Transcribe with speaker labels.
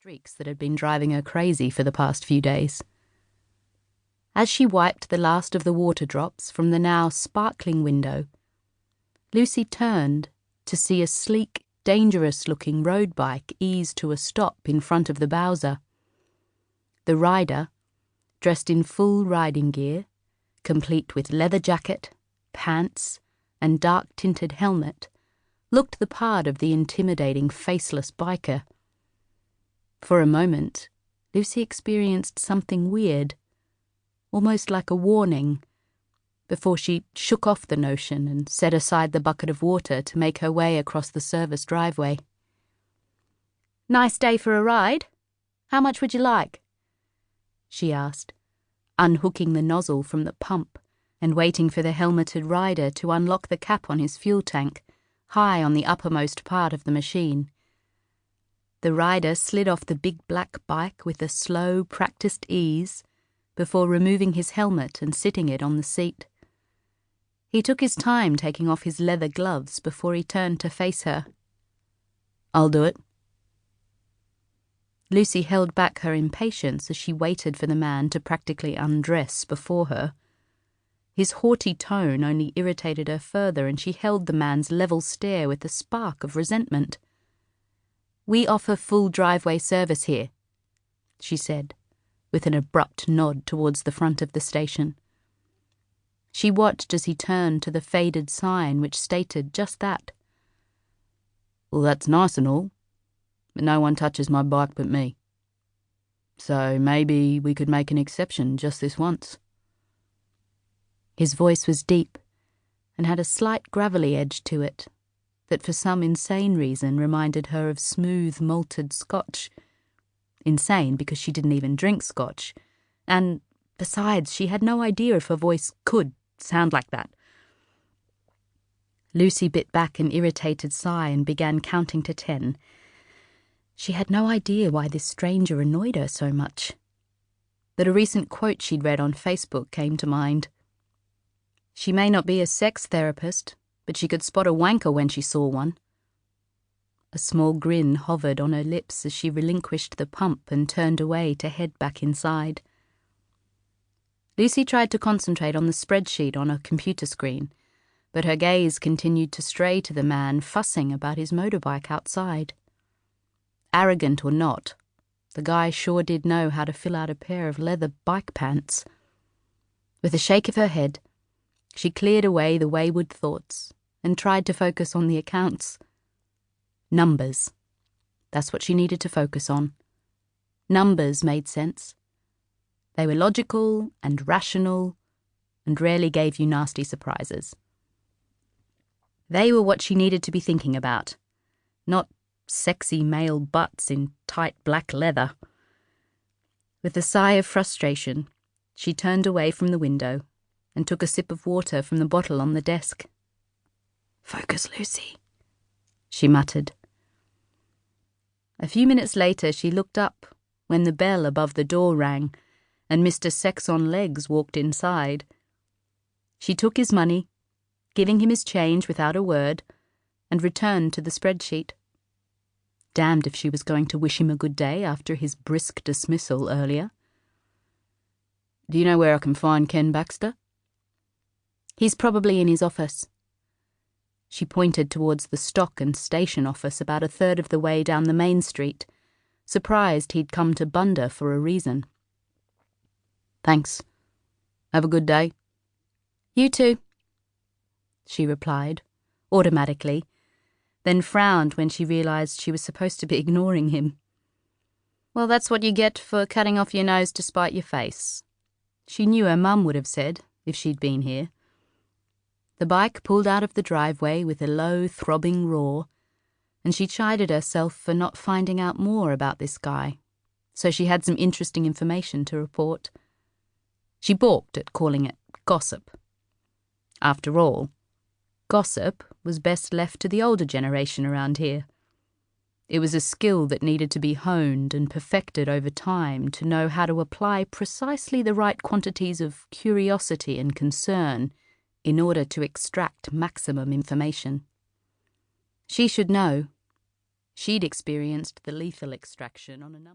Speaker 1: streaks that had been driving her crazy for the past few days. As she wiped the last of the water drops from the now sparkling window, Lucy turned to see a sleek, dangerous-looking road bike ease to a stop in front of the Bowser. The rider, dressed in full riding gear, complete with leather jacket, pants, and dark-tinted helmet, looked the part of the intimidating faceless biker. For a moment, Lucy experienced something weird, almost like a warning, before she shook off the notion and set aside the bucket of water to make her way across the service driveway. "Nice day for a ride? How much would you like?" she asked, unhooking the nozzle from the pump and waiting for the helmeted rider to unlock the cap on his fuel tank, high on the uppermost part of the machine. The rider slid off the big black bike with a slow, practiced ease before removing his helmet and sitting it on the seat. He took his time taking off his leather gloves before he turned to face her. "I'll do it." Lucy held back her impatience as she waited for the man to practically undress before her. His haughty tone only irritated her further, and she held the man's level stare with a spark of resentment. "We offer full driveway service here," she said, with an abrupt nod towards the front of the station. She watched as he turned to the faded sign which stated just that. "Well, that's nice and all, but no one touches my bike but me. So maybe we could make an exception just this once." His voice was deep and had a slight gravelly edge to it that for some insane reason reminded her of smooth malted Scotch. Insane because she didn't even drink Scotch, and, besides, she had no idea if her voice could sound like that. Lucy bit back an irritated sigh and began counting to 10. She had no idea why this stranger annoyed her so much. But a recent quote she'd read on Facebook came to mind. She may not be a sex therapist, but she could spot a wanker when she saw one. A small grin hovered on her lips as she relinquished the pump and turned away to head back inside. Lucy tried to concentrate on the spreadsheet on a computer screen, but her gaze continued to stray to the man fussing about his motorbike outside. Arrogant or not, the guy sure did know how to fill out a pair of leather bike pants. With a shake of her head, she cleared away the wayward thoughts and tried to focus on the accounts. Numbers. That's what she needed to focus on. Numbers made sense. They were logical and rational and rarely gave you nasty surprises. They were what she needed to be thinking about, not sexy male butts in tight black leather. With a sigh of frustration, she turned away from the window and took a sip of water from the bottle on the desk. "Focus, Lucy," she muttered. A few minutes later she looked up when the bell above the door rang and Mr. Sex-on-Legs walked inside. She took his money, giving him his change without a word, and returned to the spreadsheet. Damned if she was going to wish him a good day after his brisk dismissal earlier. "Do you know where I can find Ken Baxter?" "He's probably in his office." She pointed towards the stock and station office about a third of the way down the main street, surprised he'd come to Bundah for a reason. "Thanks. Have a good day." "You too," she replied, automatically, then frowned when she realized she was supposed to be ignoring him. "Well, that's what you get for cutting off your nose to spite your face," she knew her mum would have said if she'd been here. The bike pulled out of the driveway with a low, throbbing roar, and she chided herself for not finding out more about this guy, so she had some interesting information to report. She balked at calling it gossip. After all, gossip was best left to the older generation around here. It was a skill that needed to be honed and perfected over time to know how to apply precisely the right quantities of curiosity and concern in order to extract maximum information. She should know, She'd experienced the lethal extraction on a number